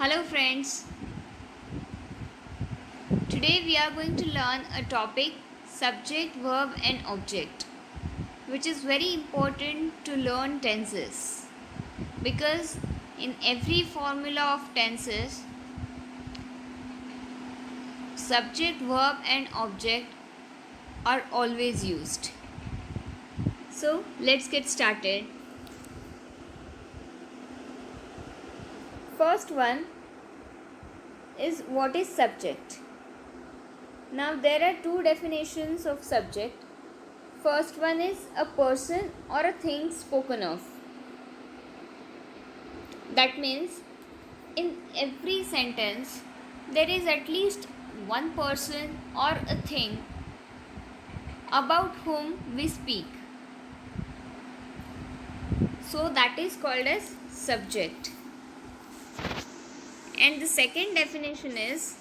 Hello friends, today we are going to learn a topic subject, verb and object, which is very important to learn tenses because in every formula of tenses subject, verb and object are always used. So let's get started. First one is what is subject. Now there are two definitions of subject. First one is a person or a thing spoken of. That means in every sentence there is at least one person or a thing about whom we speak. So that is called as subject. And the second definition is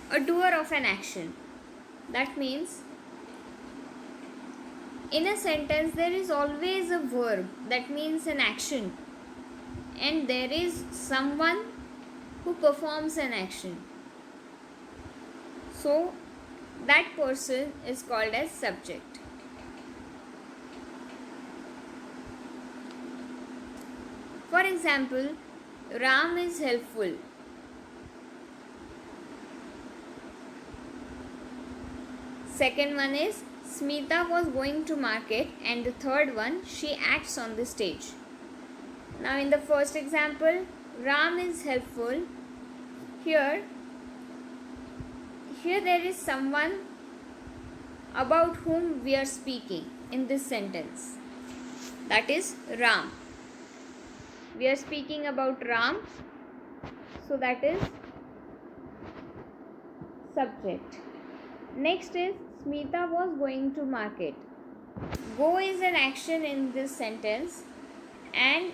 a doer of an action. That means in a sentence there is always a verb, that means an action, and there is someone who performs an action. So that person is called as subject. For example, Ram is helpful. Second one is Smita was going to market, and the third one, she acts on the stage. Now in the first example, Ram is helpful. Here there is someone about whom we are speaking in this sentence. That is Ram. We are speaking about Ram. So that is subject. Next is Smita was going to market. Go is an action in this sentence and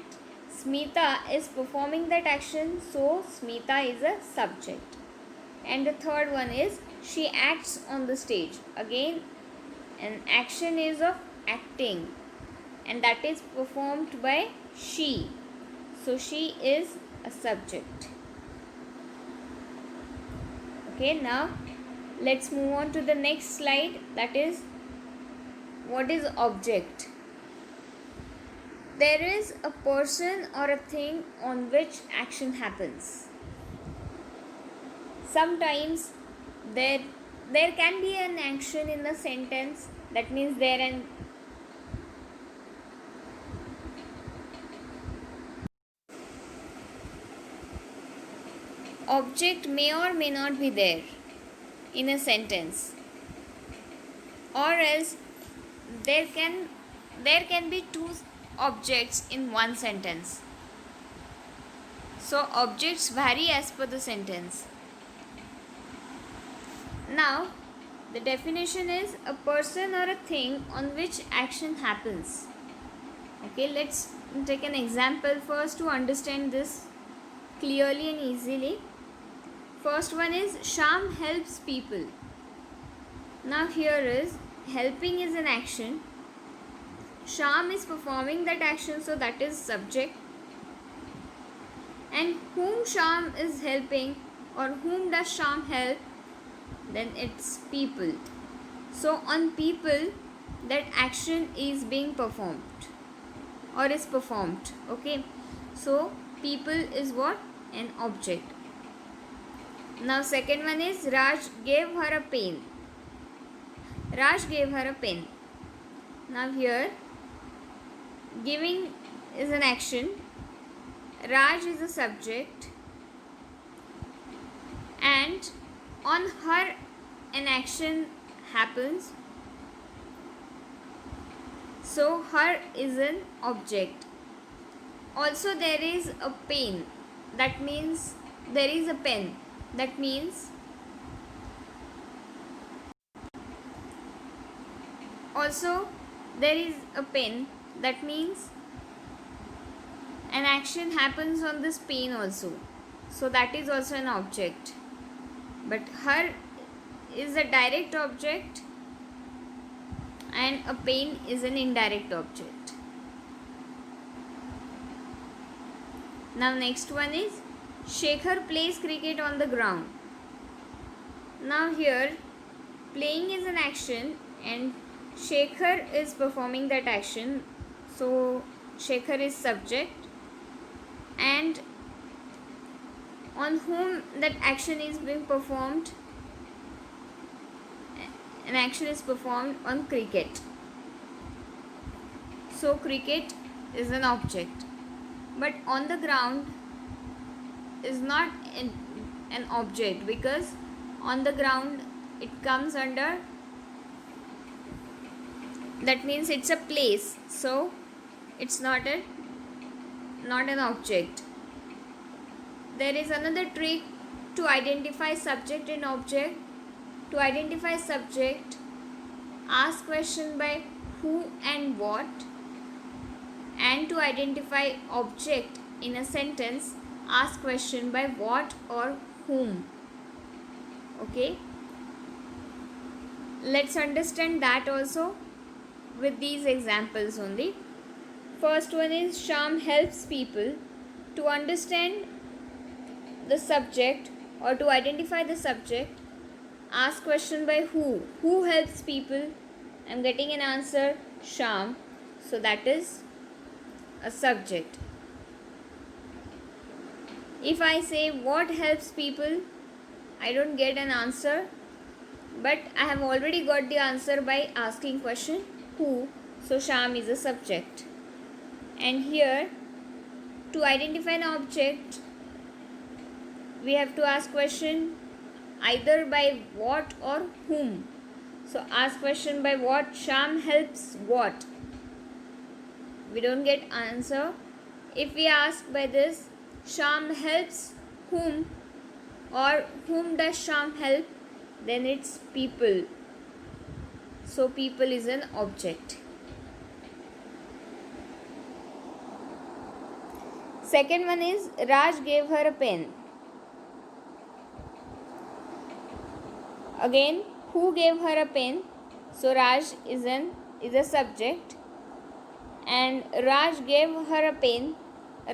Smita is performing that action, so Smita is a subject. And the third one is she acts on the stage. Again, an action is of acting and that is performed by she. So she is a subject. Okay, now let's move on to the next slide, that is what is object. There is a person or a thing on which action happens. Sometimes there can be an action in the sentence, that means there an object may or may not be there in a sentence, or else there can be two objects in one sentence. So objects vary as per the sentence. Now the definition is a person or a thing on which action happens. Okay, let's take an example first to understand this clearly and easily. First one is Sham helps people. Now here is helping is an action. Sham is performing that action, so that is subject. And whom Sham is helping or whom does Sham help? Then it's people. So on people that action is being performed or is performed. Okay. So people is what? An object. Now second one is Raj gave her a pen. Raj gave her a pen. Now here giving is an action. Raj is a subject and on her an action happens. So her is an object. Also there is a pen. That means there is a pen. That means also there is a pen. That means an action happens on this pen also. So that is also an object. But her is a direct object and a pen is an indirect object. Now next one is Shekhar plays cricket on the ground. Now here, playing is an action and Shekhar is performing that action. So Shekhar is subject, and on whom that action is being performed, an action is performed on cricket. So cricket is an object, but on the ground is not an object, because on the ground it comes under, that means it's a place, so it's not an object. There is another trick to identify subject and object. To identify subject, ask question by who and what, and to identify object in a sentence, ask question by what or whom. Okay, let's understand that also with these examples only. First one is Sham helps people. To understand the subject or to identify the subject, ask question by who. Who helps people? I'm getting an answer Sham, so that is a subject. If I say what helps people, I don't get an answer, but I have already got the answer by asking question who, so Sham is a subject. And here, to identify an object, we have to ask question either by what or whom. So ask question by what, Sham helps what, we don't get answer. If we ask by this, Sham helps whom, or whom does Sham help, then it's people. So people is an object. Second one is Raj gave her a pen. Again, who gave her a pen? So Raj is a subject, and Raj gave her a pen.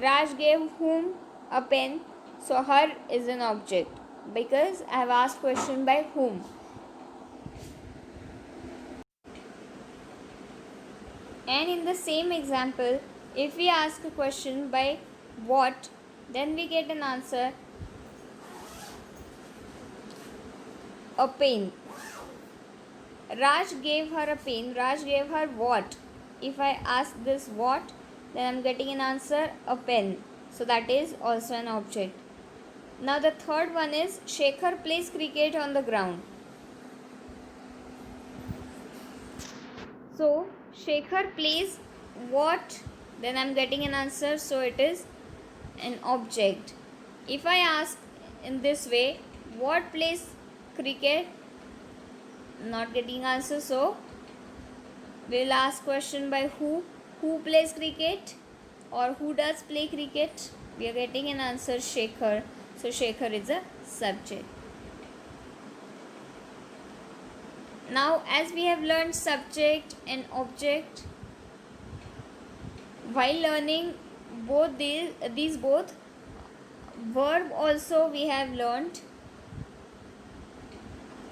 Raj gave whom a pen? So her is an object, because I have asked question by whom. And in the same example, if we ask a question by what, then we get an answer a pen. Raj gave her a pen. Raj gave her what? If I ask this what, then I'm getting an answer a pen. So that is also an object. Now the third one is Shekhar plays cricket on the ground. So Shekhar plays what? Then I'm getting an answer. So it is an object. If I ask in this way, what plays cricket? Not getting answer. So we'll ask question by who. Who plays cricket, or who does play cricket? We are getting an answer Shekhar. So Shekhar is a subject. Now as we have learned subject and object, while learning both these both, verb also we have learned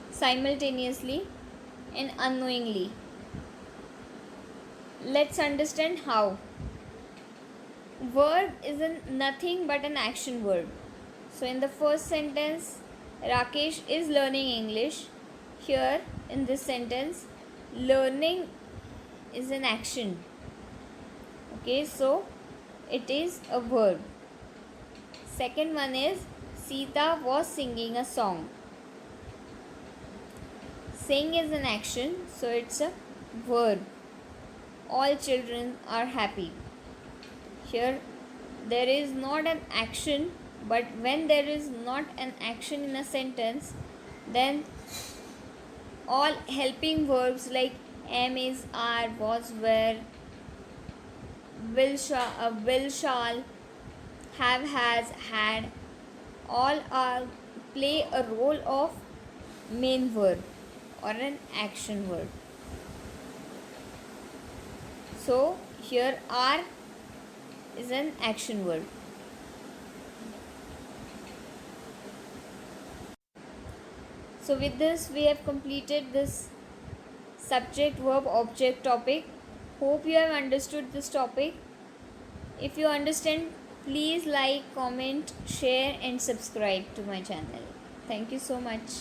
simultaneously and unknowingly. Let's understand how. Verb is nothing but an action verb. So in the first sentence, Rakesh is learning English. Here in this sentence, learning is an action. Okay, so it is a verb. Second one is Sita was singing a song. Sing is an action, so it's a verb. All children are happy. Here there is not an action, but when there is not an action in a sentence, then all helping verbs like am, is, are, was, were, will, shall, have, has, had, all are play a role of main verb or an action verb. So here are is an action verb. So with this we have completed this subject verb object topic. Hope you have understood this topic. If you understand, please like, comment, share and subscribe to my channel. Thank you so much.